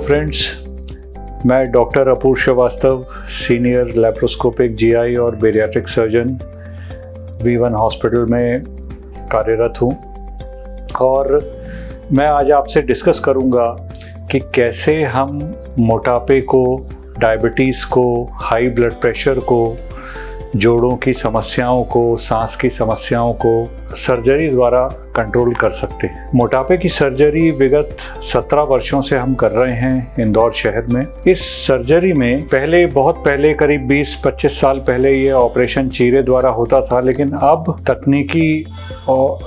Friends, मैं doctor अपूर्व Srivastava, senior laparoscopic GI और bariatric surgeon V1 hospital में कार्यरत हूँ और मैं आज आपसे डिस्कस करूँगा कि कैसे हम मोटापे को, डायबिटीज़ को, हाई ब्लड प्रेशर को, जोड़ों की समस्याओं को, सांस की समस्याओं को सर्जरी द्वारा कंट्रोल कर सकते हैं। मोटापे की सर्जरी विगत 17 वर्षों से हम कर रहे हैं इंदौर शहर में। इस सर्जरी में बहुत पहले करीब 20-25 साल पहले ये ऑपरेशन चीरे द्वारा होता था, लेकिन अब तकनीकी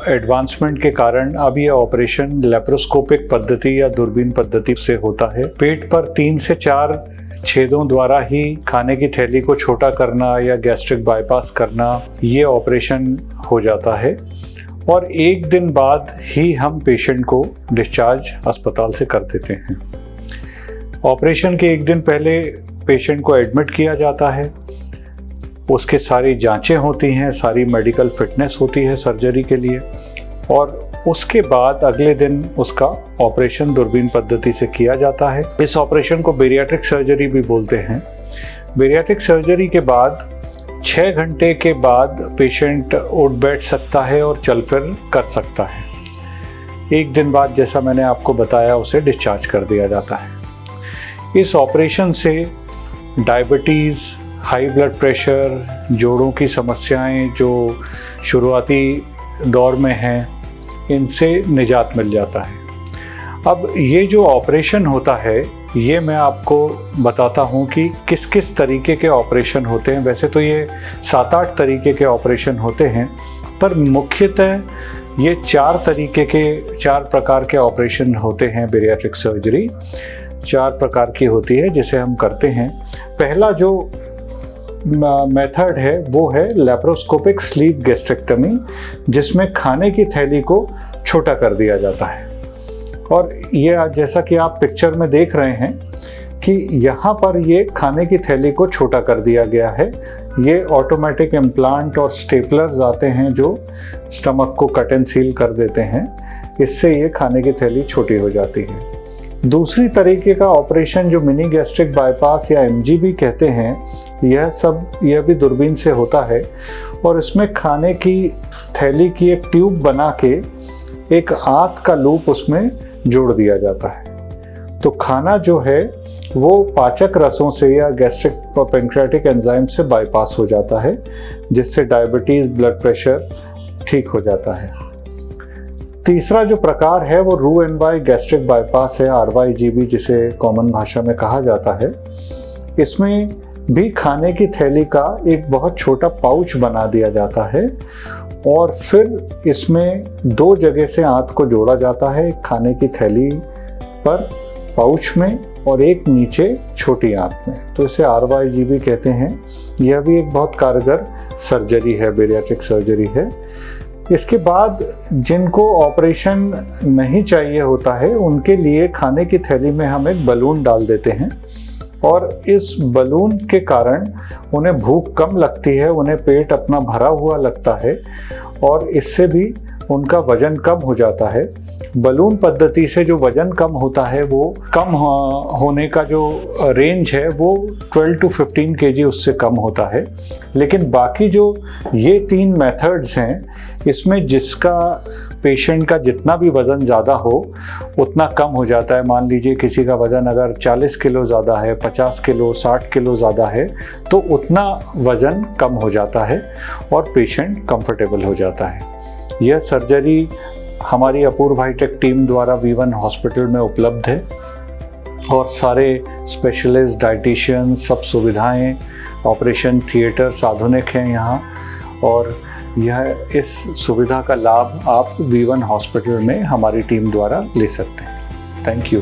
एडवांसमेंट के कारण अब ये ऑपरेशन लैप्रोस्कोपिक पद्धति या दूरबीन पद्धति से होता है। पेट पर 3 से 4 छेदों द्वारा ही खाने की थैली को छोटा करना या गैस्ट्रिक बाईपास करना, ये ऑपरेशन हो जाता है और 1 दिन बाद ही हम पेशेंट को डिस्चार्ज अस्पताल से कर देते हैं। ऑपरेशन के 1 दिन पहले पेशेंट को एडमिट किया जाता है, उसके सारी जांचें होती हैं, सारी मेडिकल फिटनेस होती है सर्जरी के लिए और उसके बाद अगले दिन उसका ऑपरेशन दूरबीन पद्धति से किया जाता है। इस ऑपरेशन को बेरियाट्रिक सर्जरी भी बोलते हैं। बेरियाट्रिक सर्जरी के बाद 6 घंटे के बाद पेशेंट उठ बैठ सकता है और चल फिर कर सकता है। 1 दिन बाद, जैसा मैंने आपको बताया, उसे डिस्चार्ज कर दिया जाता है। इस ऑपरेशन से डायबिटीज़, हाई ब्लड प्रेशर, जोड़ों की समस्याएं जो शुरुआती दौर में हैं, इनसे निजात मिल जाता है। अब ये जो ऑपरेशन होता है, ये मैं आपको बताता हूँ कि किस किस तरीके के ऑपरेशन होते हैं। वैसे तो ये 7-8 तरीके के ऑपरेशन होते हैं, पर मुख्यतः ये 4 प्रकार के ऑपरेशन होते हैं। बेरियाट्रिक सर्जरी 4 प्रकार की होती है जिसे हम करते हैं। पहला जो मेथड है वो है लैप्रोस्कोपिक स्लीव गैस्ट्रेक्टमी, जिसमें खाने की थैली को छोटा कर दिया जाता है। और ये जैसा कि आप पिक्चर में देख रहे हैं कि यहाँ पर ये खाने की थैली को छोटा कर दिया गया है। ये ऑटोमेटिक इम्प्लांट और स्टेपलर्स आते हैं जो स्टमक को कट एंड सील कर देते हैं। इससे ये खाने की थैली छोटी हो जाती है। दूसरी तरीके का ऑपरेशन जो मिनी गैस्ट्रिक बाईपास या MGB कहते हैं, यह भी दूरबीन से होता है और इसमें खाने की थैली की एक ट्यूब बना के एक आंत का लूप उसमें जोड़ दिया जाता है। तो खाना जो है वो पाचक रसों से या गैस्ट्रिक पैंक्रियाटिक एंजाइम से बाईपास हो जाता है, जिससे डायबिटीज़, ब्लड प्रेशर ठीक हो जाता है। तीसरा जो प्रकार है वो Roux-en-Y गैस्ट्रिक बाईपास है, RYGB जिसे कॉमन भाषा में कहा जाता है। इसमें भी खाने की थैली का एक बहुत छोटा पाउच बना दिया जाता है और फिर इसमें 2 जगह से आंत को जोड़ा जाता है, एक खाने की थैली पर पाउच में और एक नीचे छोटी आंत में। तो इसे RYGB कहते हैं। यह भी एक बहुत कारगर सर्जरी है, बेरियाट्रिक सर्जरी है। इसके बाद जिनको ऑपरेशन नहीं चाहिए होता है, उनके लिए खाने की थैली में हम एक बलून डाल देते हैं और इस बलून के कारण उन्हें भूख कम लगती है, उन्हें पेट अपना भरा हुआ लगता है और इससे भी उनका वजन कम हो जाता है। बलून पद्धति से जो वजन कम होता है, वो कम होने का जो रेंज है वो 12 to 15 kg उससे कम होता है। लेकिन बाकी जो ये 3 मेथड्स हैं, इसमें जिसका पेशेंट का जितना भी वज़न ज़्यादा हो उतना कम हो जाता है। मान लीजिए किसी का वज़न अगर 40 किलो ज़्यादा है, 50 किलो, 60 किलो ज़्यादा है, तो उतना वज़न कम हो जाता है और पेशेंट कंफर्टेबल हो जाता है। यह सर्जरी हमारी अपूर्व हाईटेक टीम द्वारा V1 हॉस्पिटल में उपलब्ध है और सारे स्पेशलिस्ट, डाइटिशियन, सब सुविधाएं, ऑपरेशन थिएटर्स आधुनिक हैं यहाँ और इस सुविधा का लाभ आप V1 हॉस्पिटल में हमारी टीम द्वारा ले सकते हैं। Thank you.